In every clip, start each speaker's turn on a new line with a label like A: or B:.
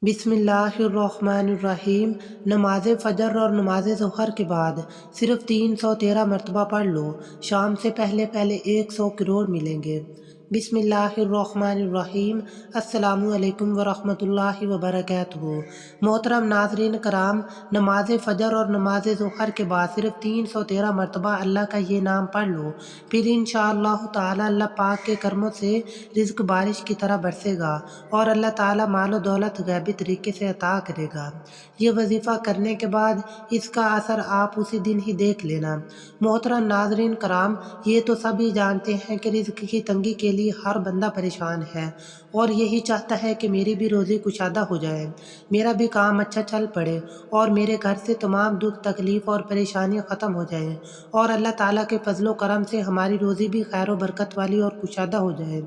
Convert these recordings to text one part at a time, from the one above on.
A: बिस्मिल्लाहिर्रहमानिर्रहीम। नमाज फ़जर और नमाज ज़ोहर के बाद सिर्फ 313 मरतबा पढ़ लो, शाम से पहले पहले 100 करोड़ मिलेंगे। बिस्मिल्लाहिर्रहमानिर्रहीम। अस्सलामु अलैकुम वरहमतुल्लाहि वबरकातुहू। मोहतरम नाज़रीन कराम, नमाज फ़जर और नमाज ज़ोहर के बाद सिर्फ 313 मरतबा अल्लाह का ये नाम पढ़ लो, फिर इंशाअल्लाह ताला अल्लाह पाक के करमों से रिज़्क बारिश की तरह बरसेगा और अल्लाह ताला माल और दौलत गैबी तरीके से अता करेगा। ये वजीफ़ा करने के बाद इसका असर आप उसी दिन ही देख लेना। मोहतरम नाज़रीन कराम, ये तो सभी जानते हैं कि रिज़्क की तंगी के लिए हर बंदा परेशान है और यही चाहता है कि मेरी भी रोज़ी कुशादा हो जाए, मेरा भी काम अच्छा चल पड़े और मेरे घर से तमाम दुख तकलीफ़ और परेशानियाँ ख़त्म हो जाएँ और अल्लाह ताला के फजलो करम से हमारी रोज़ी भी खैर व बरकत वाली और कुशादा हो जाए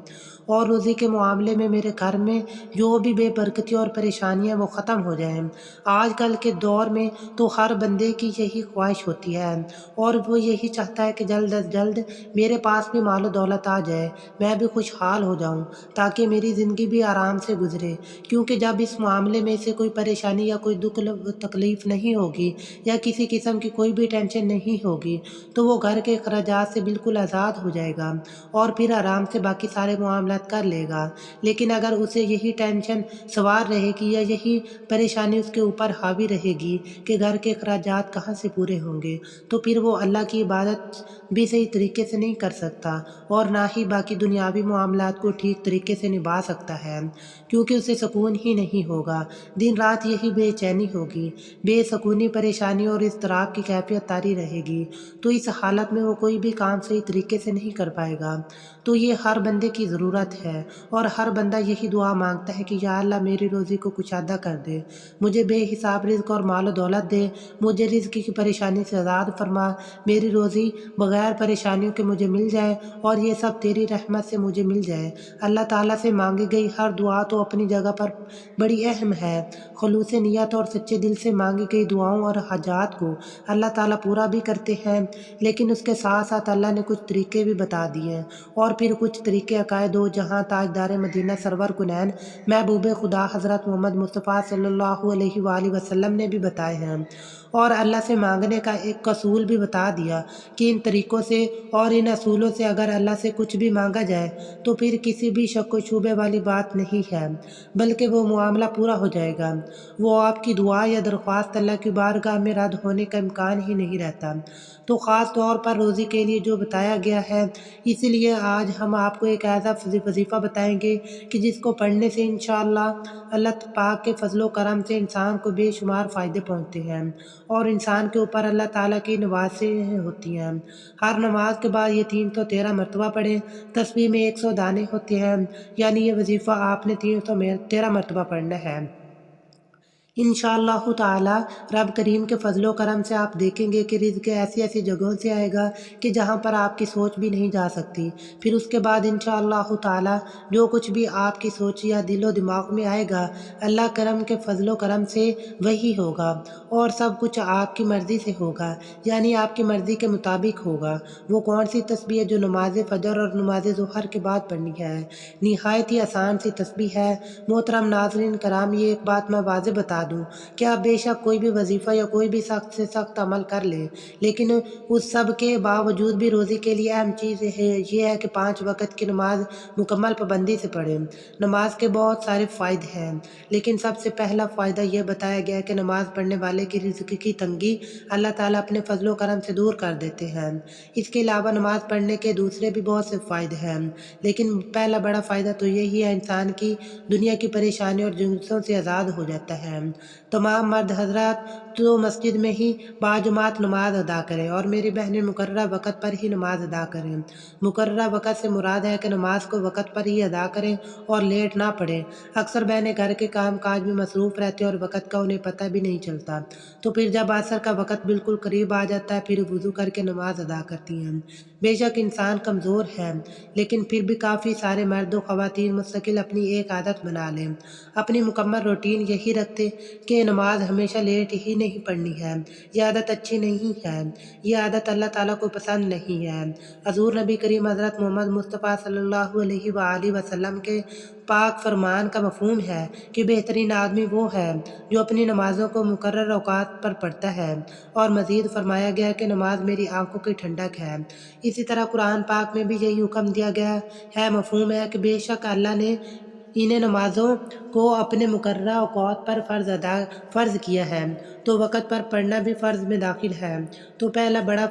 A: और रोज़ी के मामले में मेरे घर में जो भी बेबरकती और परेशानियाँ वो ख़त्म हो जाएँ। आजकल के दौर में तो हर बंदे की यही ख्वाहिश होती है और वो यही चाहता है कि जल्द अज जल्द मेरे पास भी माल दौलत आ जाए, मैं भी खुशहाल हो जाऊं, ताकि मेरी ज़िंदगी भी आराम से गुजरे। क्योंकि जब इस मामले में से कोई परेशानी या कोई दुख तकलीफ़ नहीं होगी या किसी किस्म की कोई भी टेंशन नहीं होगी, तो वो घर के अखराजात से बिल्कुल आज़ाद हो जाएगा और फिर आराम से बाकी सारे मामलात कर लेगा। लेकिन अगर उसे यही टेंशन सवार रहेगी या यही परेशानी उसके ऊपर हावी रहेगी कि घर के अखराजात कहाँ से पूरे होंगे, तो फिर वो अल्लाह की इबादत भी सही तरीके से नहीं कर सकता और ना ही बाकी दुनियावी मामलात को ठीक तरीके से निभा सकता है, क्योंकि उसे सुकून ही नहीं होगा। दिन रात यही बेचैनी होगी, बेसुकूनी, परेशानी और इज़्तिराब की कैफियत तारी रहेगी। तो इस हालत में वो कोई भी काम सही तरीके से नहीं कर पाएगा। तो ये हर बंदे की ज़रूरत है और हर बंदा यही दुआ मांगता है कि या अल्लाह मेरी रोज़ी को कुशादा कर दे, मुझे बेहिसाब रिज़्क और माल दौलत दे, मुझे रिज़्क की परेशानी से आज़ाद फरमा, मेरी रोज़ी बग़ैर परेशानियों के मुझे मिल जाए और ये सब तेरी रहमत से मुझे मिल जाए। अल्लाह ताला से मांगी गई हर दुआ तो अपनी जगह पर बड़ी अहम है। खुलूस नियत और सच्चे दिल से मांगी गई दुआओं और हाजात को अल्लाह ताला पूरा भी करते हैं, लेकिन उसके साथ साथ अल्लाह ने कुछ तरीके भी बता दिए हैं और फिर कुछ तरीके अकायद दो जहाँ ताजदार मदीना सरवर कुनैन महबूब खुदा हज़रत मोहम्मद मुस्तफ़ा सल्लल्लाहु अलैहि वसल्लम ने भी बताए हैं और अल्लाह से मांगने का एक असूल भी बता दिया कि इन तरीक़ों से और इन असूलों से अगर अल्लाह से कुछ भी मांगा जाए तो फिर किसी भी शक व शुबे वाली बात नहीं है, बल्कि वो मामला पूरा हो जाएगा। वो आपकी दुआ या दरख्वास्त अल्लाह की बारगाह में रद्द होने का इम्कान ही नहीं रहता। तो ख़ास तौर पर रोज़ी के लिए जो बताया गया है, इसलिए आज हम आपको एक ऐसा वजीफ़ा बताएंगे कि जिसको पढ़ने से इंशाअल्लाह अल्लाह पाक के फजलो करम से इंसान को बेशुमार फ़ायदे पहुँचते हैं और इंसान के ऊपर अल्लाह ताला की नवाज़ें होती हैं। हर नमाज के बाद ये 313 मरतबा पढ़ें। तस्बीह में 100 दाने होते हैं, यानी ये वजीफ़ा आपने 313 मरतबा पढ़ना है। इंशाअल्लाह ताला रब करीम के फजलो करम से आप देखेंगे कि रिज़्क ऐसी ऐसी जगहों से आएगा कि जहाँ पर आपकी सोच भी नहीं जा सकती। फिर उसके बाद इंशाअल्लाह ताला जो कुछ भी आपकी सोच या दिलो दिमाग में आएगा, अल्लाह करम के फजलो करम से वही होगा और सब कुछ आपकी मर्ज़ी से होगा, यानी आपकी मर्ज़ी के मुताबिक होगा। वो कौन सी तस्बीह है जो नमाज फ़जर और नमाज ज़ोहर के बाद पढ़नी है? निहायत ही आसान सी तस्बीह है। मोहतरम नाज़रीन कराम, ये एक बात मैं वाज़ेह बता दूँ कि आप बेशक कोई भी वजीफ़ा या कोई भी सख्त से सख्त अमल कर लें, लेकिन उस सब के बावजूद भी रोज़ी के लिए अहम चीज़ है ये है कि 5 वक़्त की नमाज मुकम्मल पाबंदी से पढ़ें। नमाज के बहुत सारे फ़ायदे हैं, लेकिन सबसे पहला फ़ायदा ये बताया गया है कि नमाज पढ़ने वाले की रिज़्क की तंगी अल्लाह ताला अपने फजलो करम से दूर कर देते हैं। इसके अलावा नमाज पढ़ने के दूसरे भी बहुत से फ़ायदे हैं, लेकिन पहला बड़ा फ़ायदा तो यही है, इंसान की दुनिया की परेशानी और जुल्फ़ों से आज़ाद हो जाता है। तमाम मर्द हज़रात तो मस्जिद में ही बाजुमात नमाज अदा करें और मेरी बहनें मुकर्ररा वक़्त पर ही नमाज अदा करें। मुकर्ररा वक़्त से मुराद है कि नमाज को वक़्त पर ही अदा करें और लेट ना पढ़ें। अक्सर बहनें घर के काम काज में मसरूफ़ रहती हैं और वक़्त का उन्हें पता भी नहीं चलता। तो फिर जब असर का वक़्त बिल्कुल करीब आ जाता है, फिर वुज़ू करके नमाज अदा करती हैं। बेशक इंसान कमज़ोर है, लेकिन फिर भी काफ़ी सारे मर्द व ख़वातीन मुस्तकिल अपनी एक आदत बना लें। अपनी मुकम्मल रूटीन यही रखते कि नमाज हमेशा लेट ही नहीं نہیں پڑھنی ہے، یہ عادت اچھی نہیں ہے، یہ عادت اللہ تعالیٰ کو پسند نہیں ہے۔ حضور نبی کریم حضرت محمد مصطفیٰ صلی اللہ علیہ وآلہ وسلم کے پاک فرمان کا مفہوم ہے کہ بہترین آدمی وہ ہے جو اپنی نمازوں کو مقرر اوقات پر پڑھتا ہے، اور مزید فرمایا گیا کہ نماز میری آنکھوں کی ٹھنڈک ہے۔ اسی طرح قرآن پاک میں بھی یہی حکم دیا گیا ہے، مفہوم ہے کہ بے شک اللہ نے انہیں نمازوں کو اپنے مقررہ اوقات پر فرض کیا ہے، تو وقت پر پڑھنا بھی فرض میں داخل ہے۔ تو پہلا بڑا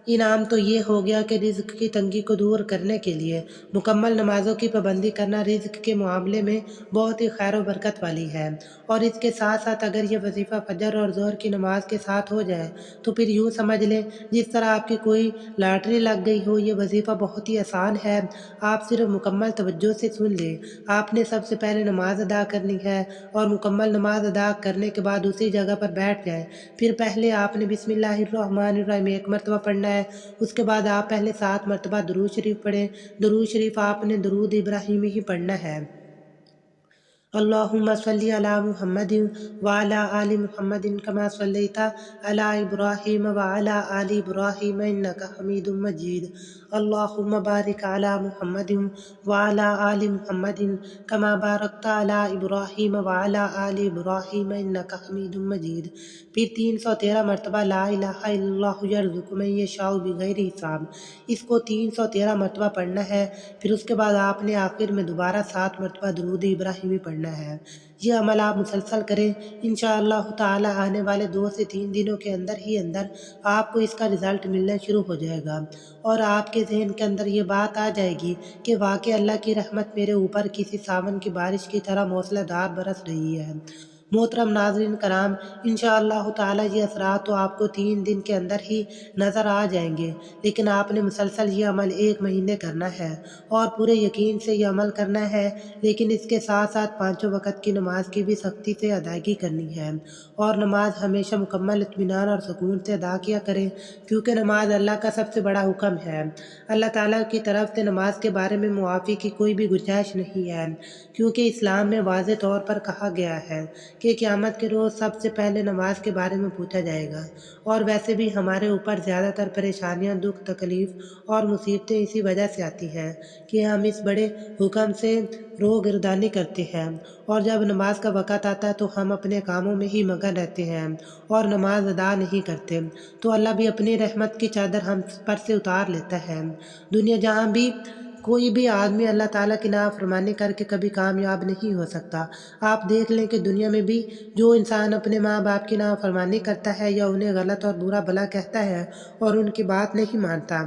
A: انعام تو یہ ہو گیا کہ رزق کی تنگی کو دور کرنے کے لیے مکمل نمازوں کی پابندی کرنا رزق کے معاملے میں بہت ہی خیر و برکت والی ہے۔ اور اس کے ساتھ ساتھ اگر یہ وظیفہ فجر اور ظہر کی نماز کے ساتھ ہو جائے تو پھر یوں سمجھ لیں جس طرح آپ کی کوئی لاٹری لگ گئی ہو۔ یہ وظیفہ بہت ہی آسان ہے، آپ صرف مکمل توجہ سے سن لیں۔ آپ نے سب سے پہلے نماز ادا کرنی ہے اور مکمل نماز ادا کرنے کے بعد اسی جگہ پر بیٹھ جائیں۔ پھر پہلے آپ نے بسم اللہ الرحمن الرحیم ایک مرتبہ پڑھنا ہے، اس کے بعد آپ پہلے 7 مرتبہ درود شریف پڑھیں۔ درود شریف آپ نے درود ابراہیمی ہی پڑھنا ہے۔ اللہم صلی علی محمد وعلی آل محمد کما صلیت علی ابراہیم وعلی آل ابراہیم انک حمید مجید۔ اللہم بارک علی محمد وعلی آل محمد کما بارکت علی ابراہیم وعلی آل ابراہیم انک حمید مجید۔ پھر 313 مرتبہ لا الہ الا اللہ یرزق من یشاء بغیر حساب، اس کو 313 مرتبہ پڑھنا ہے۔ پھر اس کے بعد آپ نے آخر میں دوبارہ 7 مرتبہ درود ابراہیمی پڑھنا ہے۔ یہ عمل آپ مسلسل کریں، انشاءاللہ تعالی آنے والے 2 سے 3 دنوں کے اندر ہی آپ کو اس کا رزلٹ ملنا شروع ہو جائے گا، اور آپ کے ذہن کے اندر یہ بات آ جائے گی کہ واقعی اللہ کی رحمت میرے اوپر کسی ساون کی بارش کی طرح موسلا دھار برس رہی ہے۔ محترم ناظرین کرام، انشاءاللہ تعالی یہ اثرات تو آپ کو 3 دن کے اندر ہی نظر آ جائیں گے، لیکن آپ نے مسلسل یہ عمل 1 مہینے کرنا ہے اور پورے یقین سے یہ عمل کرنا ہے۔ لیکن اس کے ساتھ ساتھ 5 وقت کی نماز کی بھی سختی سے ادائیگی کرنی ہے، اور نماز ہمیشہ مکمل اطمینان اور سکون سے ادا کیا کریں، کیونکہ نماز اللہ کا سب سے بڑا حکم ہے۔ اللہ تعالیٰ کی طرف سے نماز کے بارے میں معافی کی کوئی بھی گنجائش نہیں ہے، کیونکہ اسلام میں واضح طور پر کہا گیا ہے کہ قیامت کے روز سب سے پہلے نماز کے بارے میں پوچھا جائے گا۔ اور ویسے بھی ہمارے اوپر زیادہ تر پریشانیاں، دکھ، تکلیف اور مصیبتیں اسی وجہ سے آتی ہیں کہ ہم اس بڑے حکم سے روگردانی کرتے ہیں، اور جب نماز کا وقت آتا ہے تو ہم اپنے کاموں میں ہی مگن رہتے ہیں اور نماز ادا نہیں کرتے، تو اللہ بھی اپنی رحمت کی چادر ہم پر سے اتار لیتا ہے۔ دنیا جہاں بھی کوئی بھی آدمی اللہ تعالیٰ کی نافرمانی کر کے کبھی کامیاب نہیں ہو سکتا۔ آپ دیکھ لیں کہ دنیا میں بھی جو انسان اپنے ماں باپ کی نافرمانی کرتا ہے یا انہیں غلط اور برا بھلا کہتا ہے اور ان کی بات نہیں مانتا،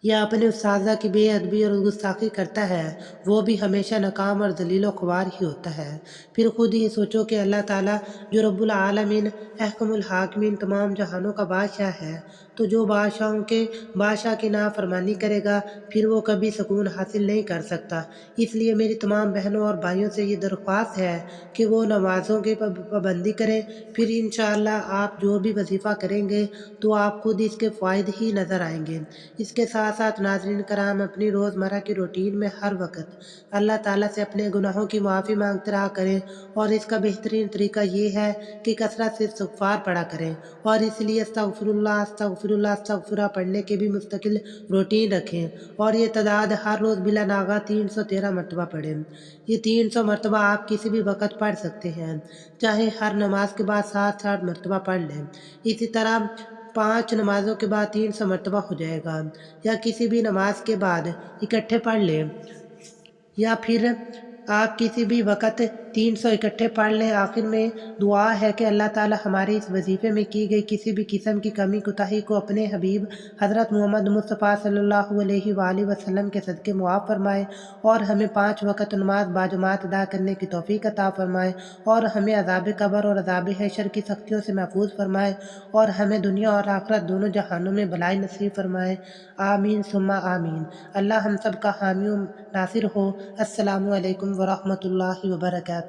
A: یا اپنے اساتذہ کی بے ادبی اور گستاخی کرتا ہے، وہ بھی ہمیشہ ناکام اور ذلیل و خوار ہی ہوتا ہے۔ پھر خود ہی سوچو کہ اللہ تعالیٰ جو رب العالمین، احکم الحاکمین، تمام جہانوں کا بادشاہ ہے، تو جو بادشاہوں کے بادشاہ کی نافرمانی کرے گا پھر وہ کبھی سکون حاصل نہیں کر سکتا۔ اس لیے میری تمام بہنوں اور بھائیوں سے یہ درخواست ہے کہ وہ نمازوں کی پابندی کریں، پھر انشاءاللہ آپ جو بھی وظیفہ کریں گے تو آپ خود اس کے فوائد ہی نظر آئیں گے۔ اس کے ساتھ ساتھ ناظرین کرام، اپنی روزمرہ کی روٹین میں ہر وقت اللہ تعالیٰ سے اپنے گناہوں کی معافی مانگتے رہا کریں، اور اس کا بہترین طریقہ یہ ہے کہ کثرت سے استغفار پڑھا کریں، اور اس لیے استغفر اللہ استغفر اللہ استغفرہ پڑھنے کے بھی مستقل روٹین رکھیں، اور یہ تعداد ہر روز بلا ناغہ 313 مرتبہ پڑھیں۔ یہ 300 مرتبہ آپ کسی بھی وقت پڑھ سکتے ہیں، چاہے ہر نماز کے بعد 7 مرتبہ پڑھ لیں۔ اسی طرح 5 نمازوں کے بعد 300 مرتبہ ہو جائے گا، یا کسی بھی نماز کے بعد اکٹھے پڑھ لیں، یا پھر آپ کسی بھی وقت 300 اکٹھے پڑھ لیں۔ آخر میں دعا ہے کہ اللہ تعالی ہمارے اس وظیفے میں کی گئی کسی بھی قسم کی کمی کوتاہی کو اپنے حبیب حضرت محمد مصطفیٰ صلی اللہ علیہ وآلہ وسلم کے صدقے معاف فرمائے، اور ہمیں 5 وقت نماز باجماعت ادا کرنے کی توفیق عطا فرمائے، اور ہمیں عذاب قبر اور عذاب حشر کی سختیوں سے محفوظ فرمائے، اور ہمیں دنیا اور آخرت دونوں جہانوں میں بھلائی نصیب فرمائے۔ آمین ثم آمین۔ اللہ ہم سب کا حامی و ناصر ہو۔ السلام علیکم ورحمۃ اللہ وبرکاتہ۔